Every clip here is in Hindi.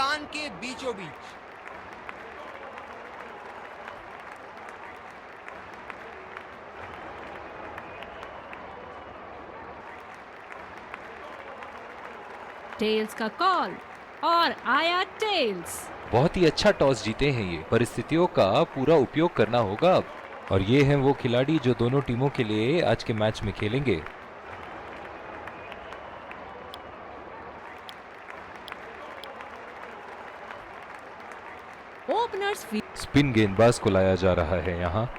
मैदान के बीचों बीच। टेल्स का कॉल और आया टेल्स। बहुत ही अच्छा टॉस जीते हैं ये। परिस्थितियों का पूरा उपयोग करना होगा अब। और ये हैं वो खिलाड़ी जो दोनों टीमों के लिए आज के मैच में खेलेंगे। ओपनर्स स्पिन गेंदबाज को लाया जा रहा है यहाँ।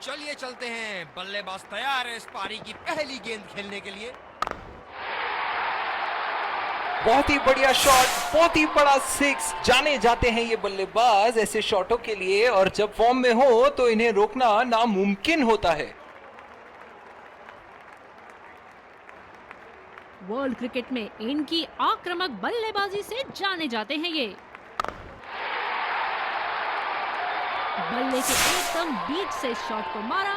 चलिए चलते हैं, बल्लेबाज तैयार है इस पारी की पहली गेंद खेलने के लिए। बहुत ही बढ़िया शॉट, बहुत ही बड़ा सिक्स। जाने जाते हैं ये बल्लेबाज ऐसे शॉटों के लिए, और जब फॉर्म में हो तो इन्हें रोकना नामुमकिन होता है। वर्ल्ड क्रिकेट में इनकी आक्रामक बल्लेबाजी से जाने जाते हैं ये। बल्ले के एकदम बीच से शॉट को मारा,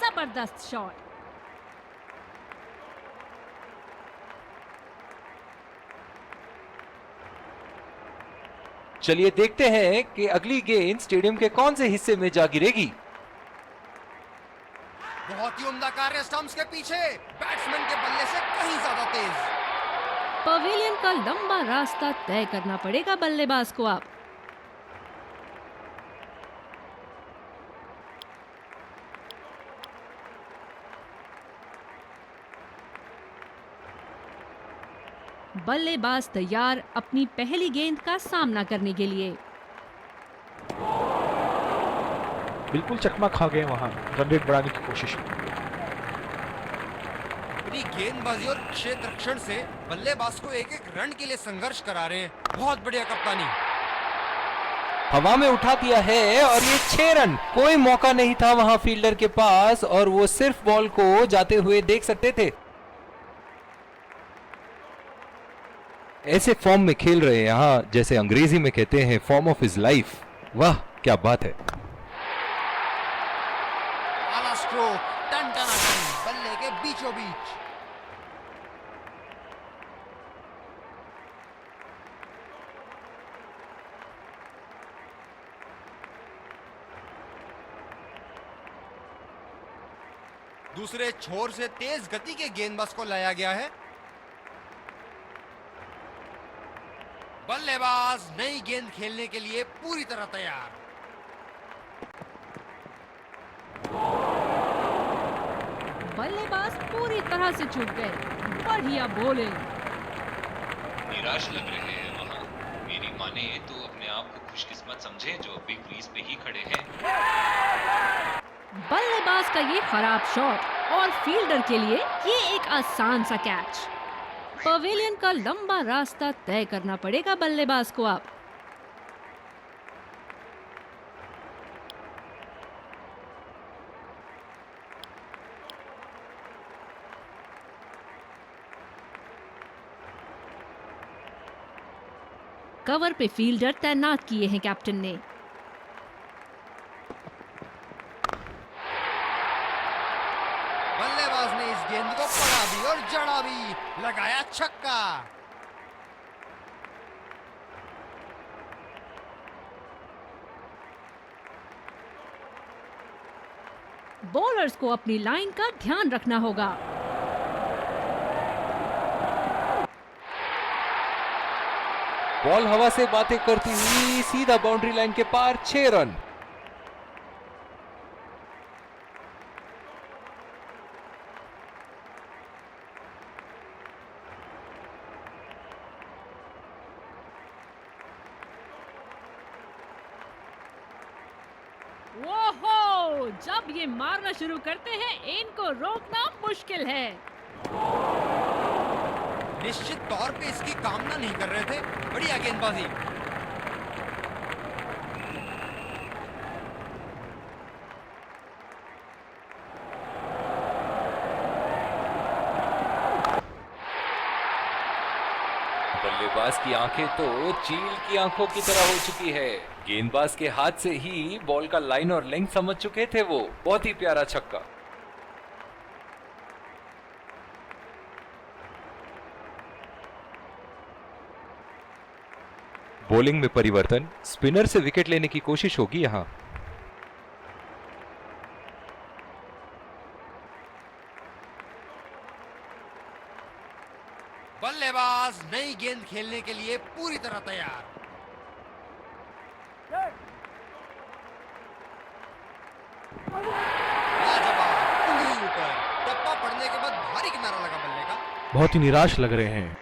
जबरदस्त शॉट। चलिए देखते हैं कि अगली गेंद स्टेडियम के कौन से हिस्से में जा गिरेगी। बहुत ही उम्दा कार्य स्टंप्स के पीछे, बैट्समैन के बल्ले से कहीं ज्यादा तेज। पवेलियन का लंबा रास्ता तय करना पड़ेगा बल्लेबाज को अब। बल्लेबाज तैयार अपनी पहली गेंद का सामना करने के लिए। बिल्कुल चकमा खा गए वहां, रन रेट बढ़ाने की कोशिश। अपनी गेंदबाजी और क्षेत्र रक्षण से बल्लेबाज को एक एक रन के लिए संघर्ष करा रहे हैं। बहुत बढ़िया कप्तानी। हवा में उठा दिया है और ये 6 रन। कोई मौका नहीं था वहां फील्डर के पास, और वो सिर्फ बॉल को जाते हुए देख सकते थे। ऐसे फॉर्म में खेल रहे हैं यहाँ, जैसे अंग्रेजी में कहते हैं फॉर्म ऑफ हिज लाइफ। वाह क्या बात है। आला स्ट्रोक, टन-टनाटन, बल्ले के बीचों बीच। दूसरे छोर से तेज गति के गेंदबाज को लाया गया है। बल्लेबाज नई गेंद खेलने के लिए पूरी तरह तैयार। बल्लेबाज पूरी तरह से चूक गए। बढ़िया बॉलिंग। निराश लग रहे हैं वहाँ। मेरी माने तो अपने आप को खुशकिस्मत समझे जो अभी क्रीज पे ही खड़े हैं। बल्लेबाज का ये खराब शॉट और फील्डर के लिए ये एक आसान सा कैच। पवेलियन का लंबा रास्ता तय करना पड़ेगा बल्लेबाज को अब। कवर पे फील्डर तैनात किए हैं कैप्टन ने। बल्लेबाज ने इस गेंद को पकड़ा भी और जड़ा भी, लगाया छक्का। बॉलर्स को अपनी लाइन का ध्यान रखना होगा। बॉल हवा से बातें करती हुई सीधा बाउंड्री लाइन के पार, 6 रन। ओहो, जब ये मारना शुरू करते हैं इनको रोकना मुश्किल है। निश्चित तौर पे इसकी कामना नहीं कर रहे थे। बढ़िया गेंदबाजी। बल्लेबाज की आंखें तो चील की आंखों की तरह हो चुकी है। गेंदबाज के हाथ से ही बॉल का लाइन और लेंथ समझ चुके थे वो। बहुत ही प्यारा छक्का। बॉलिंग में परिवर्तन, स्पिनर से विकेट लेने की कोशिश होगी यहां। बल्लेबाज नई गेंद खेलने के लिए पूरी तरह तैयार। लाजवाब, उंगली ऊपर, टप्पा पड़ने के बाद भारी किनारा लगा बल्ले का। बहुत ही निराश लग रहे हैं।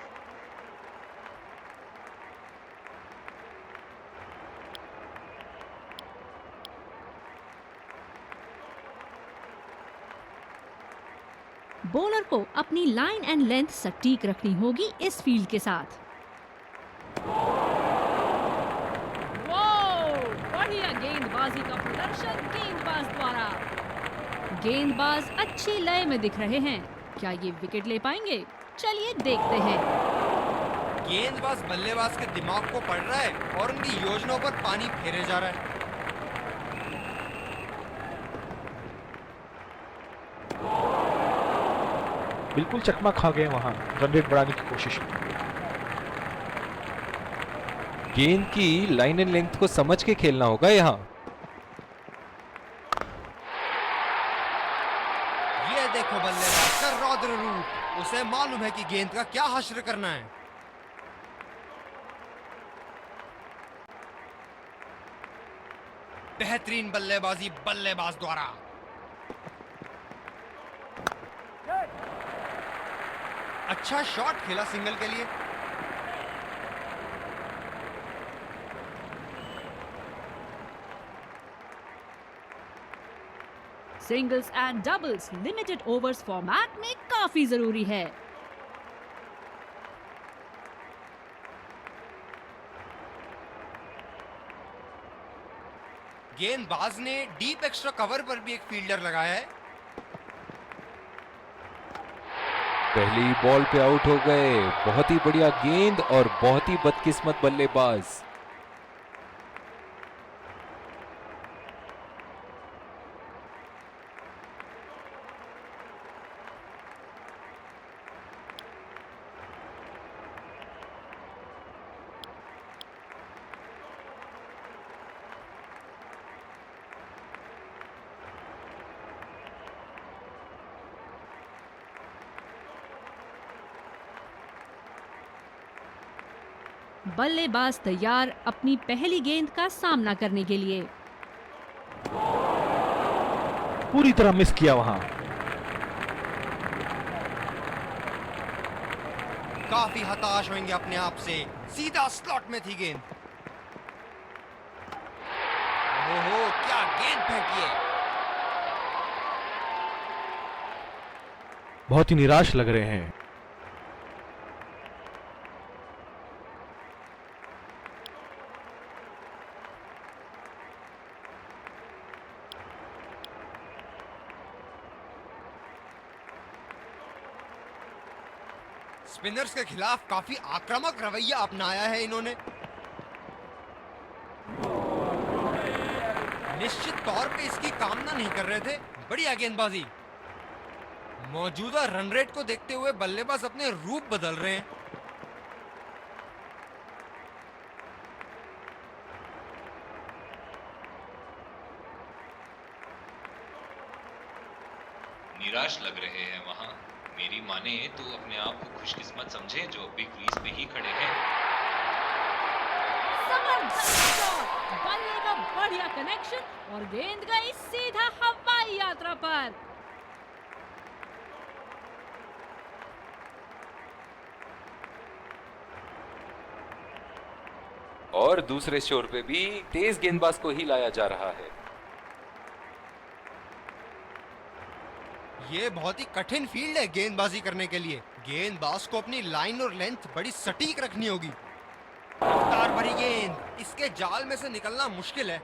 बॉलर को अपनी लाइन एंड लेंथ सटीक रखनी होगी इस फील्ड के साथ। बढ़िया गेंदबाजी का प्रदर्शन गेंदबाज द्वारा। गेंदबाज अच्छी लय में दिख रहे हैं। क्या ये विकेट ले पाएंगे? चलिए देखते हैं। गेंदबाज बल्लेबाज के दिमाग को पढ़ रहा है और उनकी योजनाओं पर पानी फेरे जा रहा है। बिल्कुल चकमा खा गए वहां, रन रेट बढ़ाने की कोशिश में। गेंद की लाइन एंड लेंथ को समझ के खेलना होगा यहां। ये देखो बल्लेबाज का रौद्र रूप। उसे मालूम है कि गेंद का क्या हश्र करना है। बेहतरीन बल्लेबाजी बल्लेबाज द्वारा। अच्छा शॉट खेला सिंगल के लिए। Singles and doubles limited overs format में काफी जरूरी है। गेंदबाज ने डीप एक्स्ट्रा कवर पर भी एक फील्डर लगाया है। पहली बॉल पे आउट हो गए। बहुत ही बढ़िया गेंद और बहुत ही बदकिस्मत बल्लेबाज। बल्लेबाज तैयार अपनी पहली गेंद का सामना करने के लिए। पूरी तरह मिस किया वहां। काफी हताश होंगे अपने आप से। सीधा स्लॉट में थी गेंद। ओहो, क्या गेंद फेंकी है। बहुत ही निराश लग रहे हैं। स्पिनर्स के खिलाफ काफी आक्रामक रवैया अपनाया है इन्होंने। निश्चित तौर पे इसकी कामना नहीं कर रहे थे। बढ़िया गेंदबाजी। मौजूदा रन रेट को देखते हुए बल्लेबाज अपने रूप बदल रहे हैं। निराश लग रहे हैं वहां। मेरी माने तो अपने आप को खुशकिस्मत समझे जो बिग क्रीज पे ही खड़े हैं। जबरदस्त शॉट, बल्ले का बढ़िया कनेक्शन और गेंद गई सीधा हवाई यात्रा पर। और दूसरे शोर पे भी तेज गेंदबाज को ही लाया जा रहा है। ये बहुत ही कठिन फील्ड है गेंदबाजी करने के लिए। गेंदबाज को अपनी लाइन और लेंथ बड़ी सटीक रखनी होगी। रफ्तार भरी गेंद, इसके जाल में से निकलना मुश्किल है।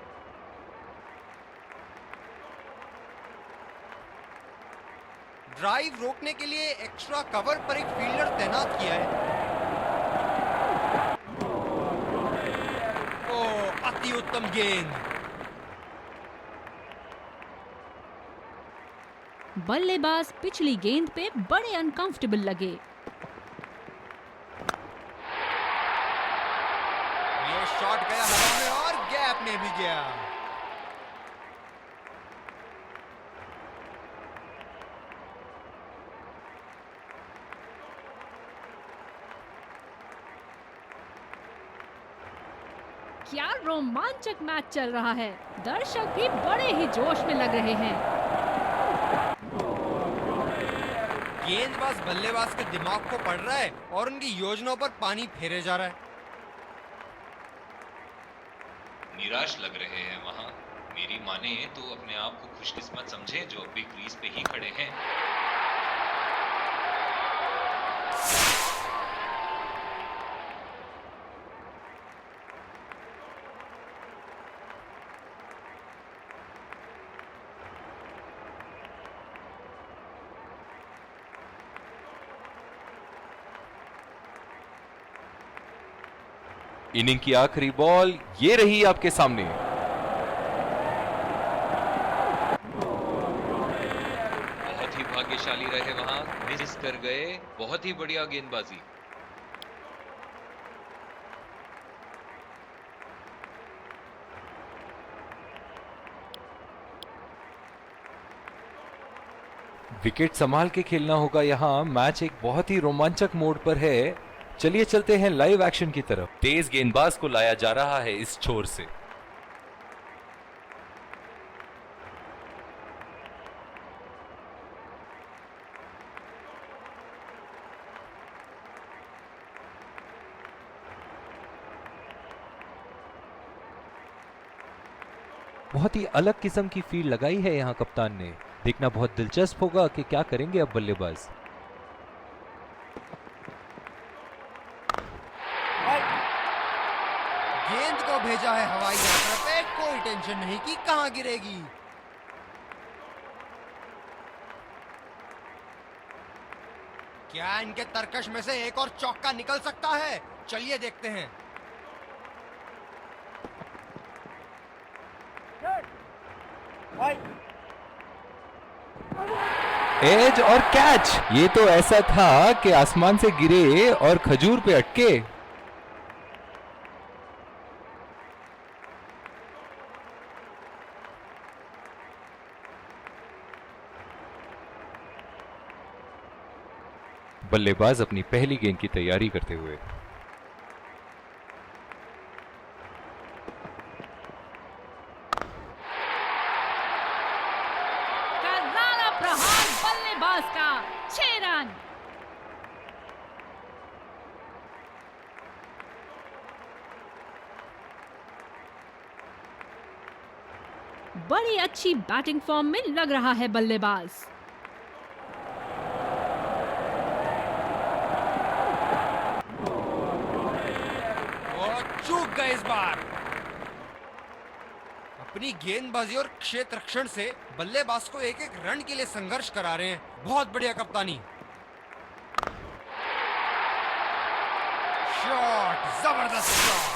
ड्राइव रोकने के लिए एक्स्ट्रा कवर पर एक फील्डर तैनात किया है। ओ, बहुत ही उत्तम गेंद। बल्लेबाज पिछली गेंद पे बड़े अनकंफर्टेबल लगे। ये शॉट गया हवा में और गैप में भी गया। क्या रोमांचक मैच चल रहा है। दर्शक भी बड़े ही जोश में लग रहे हैं। गेंदबाज बल्लेबाज के दिमाग को पढ़ रहा है और उनकी योजनाओं पर पानी फेरे जा रहा है। निराश लग रहे हैं वहां। मेरी माने तो अपने आप को खुशकिस्मत समझे जो अभी क्रीज पे ही खड़े हैं। इनिंग की आखिरी बॉल ये रही आपके सामने। बहुत ही भाग्यशाली रहे वहां, मिस कर गए। बहुत ही बढ़िया गेंदबाजी। विकेट संभाल के खेलना होगा यहाँ। मैच एक बहुत ही रोमांचक मोड पर है। चलिए चलते हैं लाइव एक्शन की तरफ। तेज गेंदबाज को लाया जा रहा है इस छोर से। बहुत ही अलग किस्म की फील्ड लगाई है यहाँ कप्तान ने। देखना बहुत दिलचस्प होगा कि क्या करेंगे अब बल्लेबाज। गेंद को भेजा है हवाई यात्रा पे, कोई टेंशन नहीं कि कहां गिरेगी। क्या इनके तरकश में से एक और चौका निकल सकता है? चलिए देखते हैं। एज और कैच। ये तो ऐसा था कि आसमान से गिरे और खजूर पे अटके। बल्लेबाज अपनी पहली गेंद की तैयारी करते हुए। करारा प्रहार बल्लेबाज का, 6 रन। बड़ी अच्छी बैटिंग फॉर्म में लग रहा है बल्लेबाज। चूक गए इस बार। अपनी गेंदबाजी और क्षेत्र रक्षण से बल्लेबाज को एक एक रन के लिए संघर्ष करा रहे हैं। बहुत बढ़िया कप्तानी। शॉट, जबरदस्त शॉट।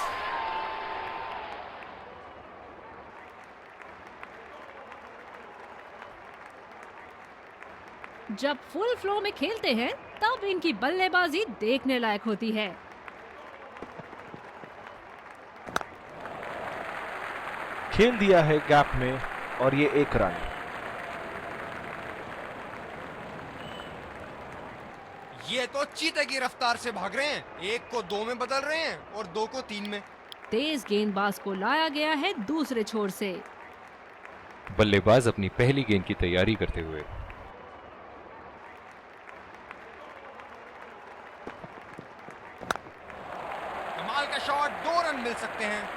जब फुल फ्लो में खेलते हैं तब इनकी बल्लेबाजी देखने लायक होती है। खेल दिया है गैप में और ये 1 रन। ये तो चीते की रफ्तार से भाग रहे हैं। 1 को 2 में बदल रहे हैं और 2 को 3 में। तेज गेंदबाज को लाया गया है दूसरे छोर से। बल्लेबाज अपनी पहली गेंद की तैयारी करते हुए। कमाल का शॉट, 2 रन मिल सकते हैं।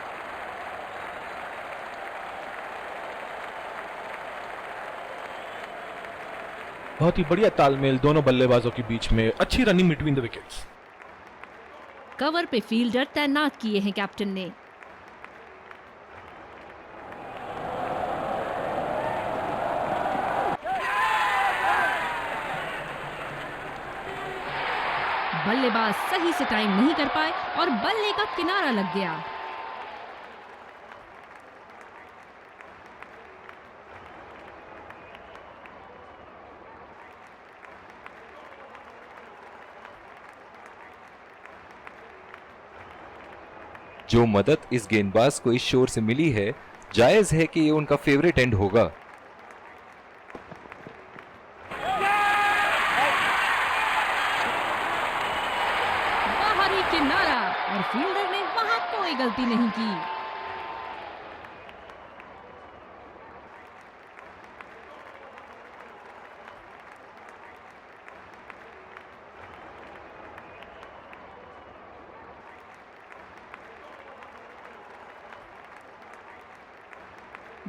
बहुत ही बढ़िया तालमेल दोनों बल्लेबाजों के बीच में। अच्छी running between the wickets. Cover पे फील्डर तैनात किए हैं कैप्टन ने। बल्लेबाज सही से टाइम नहीं कर पाए और बल्ले का किनारा लग गया। जो मदद इस गेंदबाज को इस शोर से मिली है, जायज है कि ये उनका फेवरेट एंड होगा। बाहरी किनारा और फील्डर ने वहां कोई गलती नहीं की।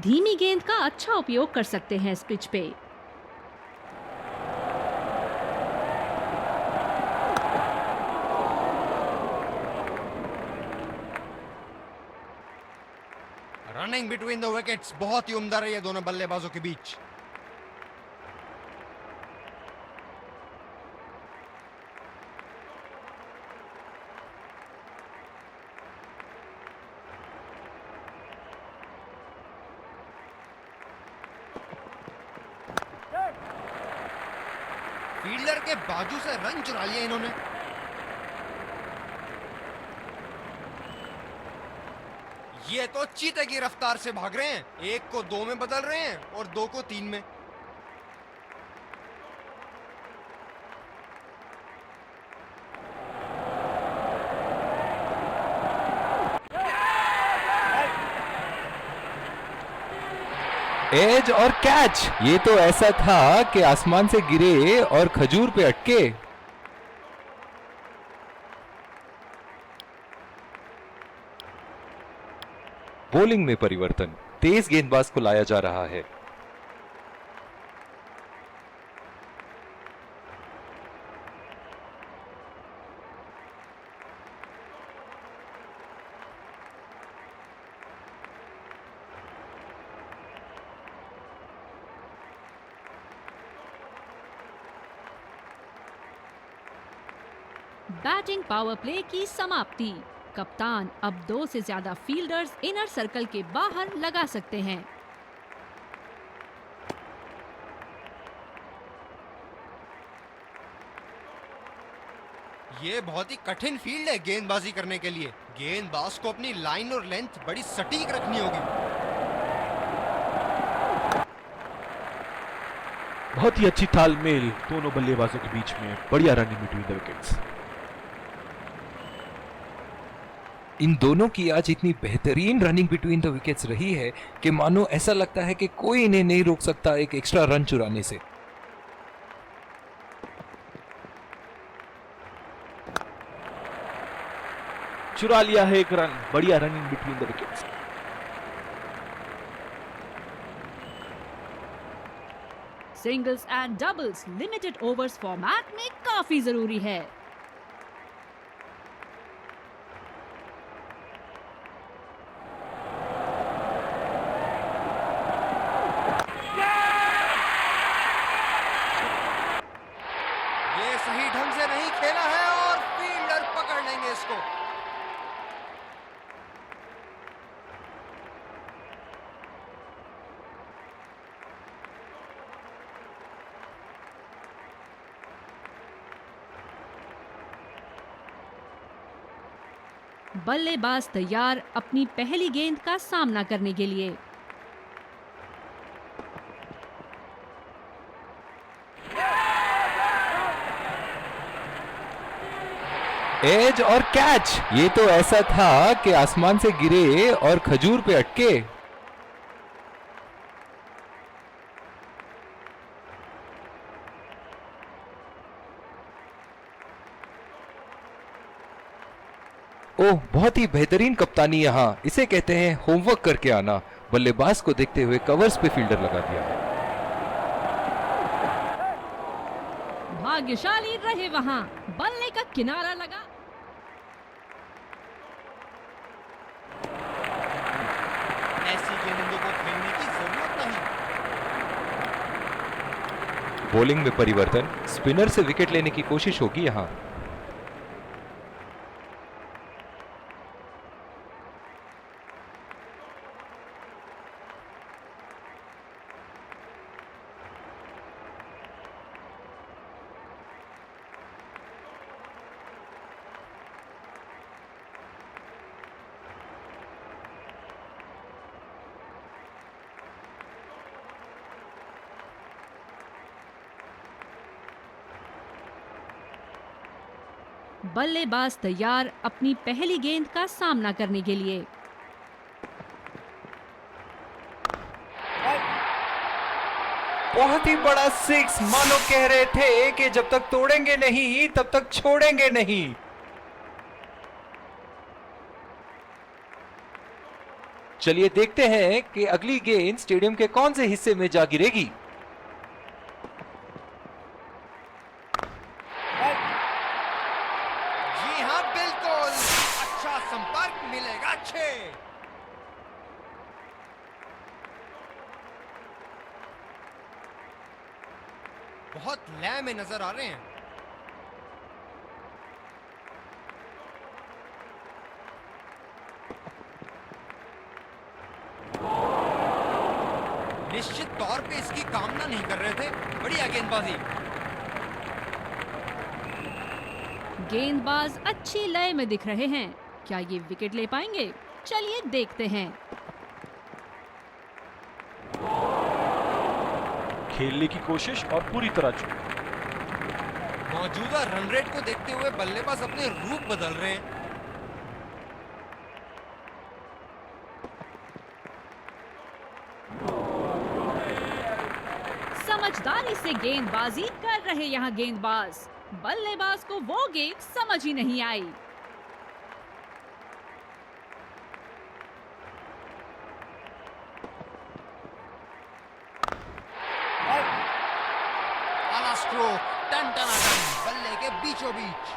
धीमी गेंद का अच्छा उपयोग कर सकते हैं इस पिच पे। रनिंग बिटवीन द विकेट्स बहुत ही उम्दा रही है दोनों बल्लेबाजों के बीच। फील्डर के बाजू से रन चुरा लिया इन्होंने। ये तो चीते की रफ्तार से भाग रहे हैं, एक को दो में बदल रहे हैं और दो को तीन में। एज और कैच, ये तो ऐसा था कि आसमान से गिरे और खजूर पे अटके। बॉलिंग में परिवर्तन, तेज गेंदबाज को लाया जा रहा है। बैटिंग पावर प्ले की समाप्ति। कप्तान अब 2 से ज्यादा फील्डर्स इनर सर्कल के बाहर लगा सकते हैं। ये बहुत ही कठिन फील्ड है गेंदबाजी करने के लिए। गेंदबाज को अपनी लाइन और लेंथ बड़ी सटीक रखनी होगी। बहुत ही अच्छी तालमेल दोनों बल्लेबाजों के बीच में, बढ़िया रनिंग बिटवीन द विकेट्स। इन दोनों की आज इतनी बेहतरीन रनिंग बिटवीन द विकेट्स रही है कि मानो ऐसा लगता है कि कोई इन्हें नहीं रोक सकता एक एक्स्ट्रा रन चुराने से। चुरा लिया है एक रन, बढ़िया running between the wickets. Singles and doubles limited overs format में काफी जरूरी है। ये सही ढंग से नहीं खेला है और फील्डर पकड़ लेंगे इसको। बल्लेबाज तैयार अपनी पहली गेंद का सामना करने के लिए। एज और कैच, ये तो ऐसा था कि आसमान से गिरे और खजूर पे अटके। ओह, बहुत ही बेहतरीन कप्तानी यहाँ, इसे कहते हैं होमवर्क करके आना। बल्लेबाज को देखते हुए कवर्स पे फील्डर लगा दिया है। भाग्यशाली रहे वहां, बल्ले का किनारा लगा। ऐसी गेंदों को खेलने की जरूरत नहीं। बॉलिंग में परिवर्तन, स्पिनर से विकेट लेने की कोशिश होगी यहाँ। बल्लेबाज तैयार अपनी पहली गेंद का सामना करने के लिए। बहुत ही बड़ा सिक्स, मानो कह रहे थे कि जब तक तोड़ेंगे नहीं तब तक छोड़ेंगे नहीं। चलिए देखते हैं कि अगली गेंद स्टेडियम के कौन से हिस्से में जा गिरेगी। जी हाँ, बिल्कुल अच्छा संपर्क मिलेगा। अच्छे बहुत लय में नजर आ रहे हैं। निश्चित तौर पे इसकी कामना नहीं कर रहे थे। बढ़िया गेंदबाजी। गेंदबाज अच्छी लय में दिख रहे हैं। क्या ये विकेट ले पाएंगे? चलिए देखते हैं। खेलने की कोशिश और पूरी तरह चूक। मौजूदा रन रेट को देखते हुए बल्लेबाज अपने रूप बदल रहे हैं। समझदारी से गेंदबाजी कर रहे यहाँ गेंदबाज। बल्लेबाज को वो गेंद समझ ही नहीं आई। आला स्ट्रोक, टन टनाटन, बल्ले के बीचों बीच।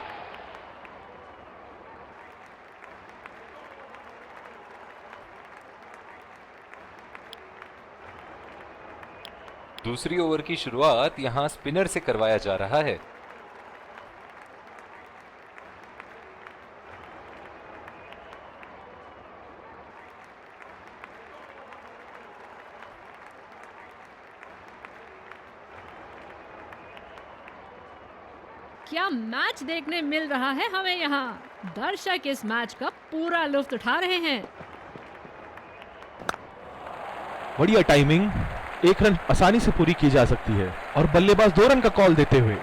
दूसरी ओवर की शुरुआत यहां स्पिनर से करवाया जा रहा है। क्या मैच देखने मिल रहा है हमें यहाँ। दर्शक इस मैच का पूरा लुत्फ उठा रहे हैं। बढ़िया टाइमिंग, एक रन आसानी से पूरी की जा सकती है और बल्लेबाज 2 रन का कॉल देते हुए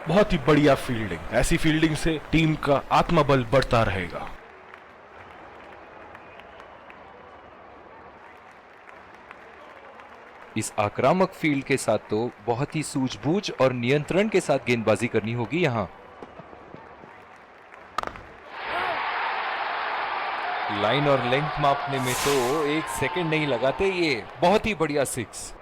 बहुत ही बढ़िया फील्डिंग। ऐसी फील्डिंग से टीम का आत्मबल बढ़ता रहेगा। इस आक्रामक फील्ड के साथ तो बहुत ही सूझबूझ और नियंत्रण के साथ गेंदबाजी करनी होगी यहां। लाइन और लेंथ मापने में तो 1 सेकंड नहीं लगाते ये। बहुत ही बढ़िया सिक्स।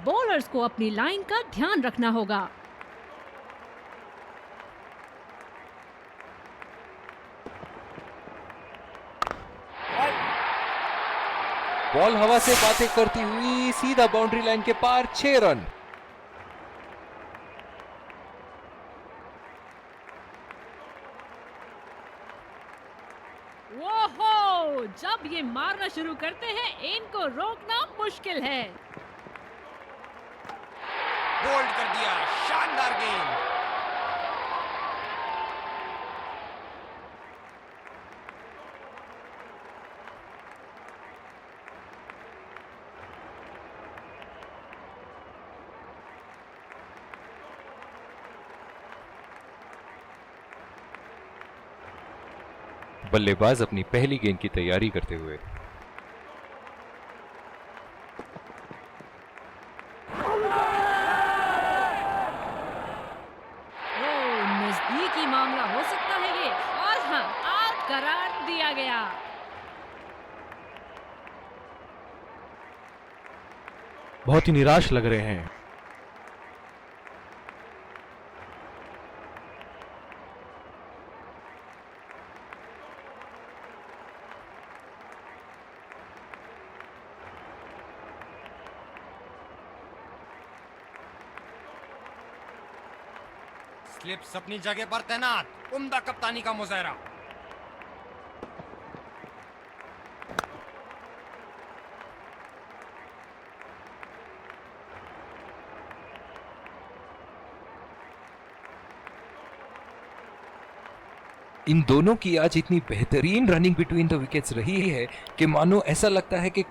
बॉलर्स को अपनी लाइन का ध्यान रखना होगा। बॉल हवा से बातें करती हुई सीधा बाउंड्री लाइन के पार, 6 रन। ओहो, जब ये मारना शुरू करते हैं इनको रोकना मुश्किल है। बोल्ड कर दिया, शानदार गेंद। बल्लेबाज अपनी पहली गेंद की तैयारी करते हुए। नजदीकी मामला हो सकता है ये, और हाँ, आउट करार दिया गया। बहुत ही निराश लग रहे हैं। स्लिप्स अपनी जगह पर तैनात। उम्दा कप्तानी का मुजाहरा। इन दोनों की आज इतनी बेहतरीन रनिंग बिटवीन द विकेट्स रही है कि मानो ऐसा लगता है कि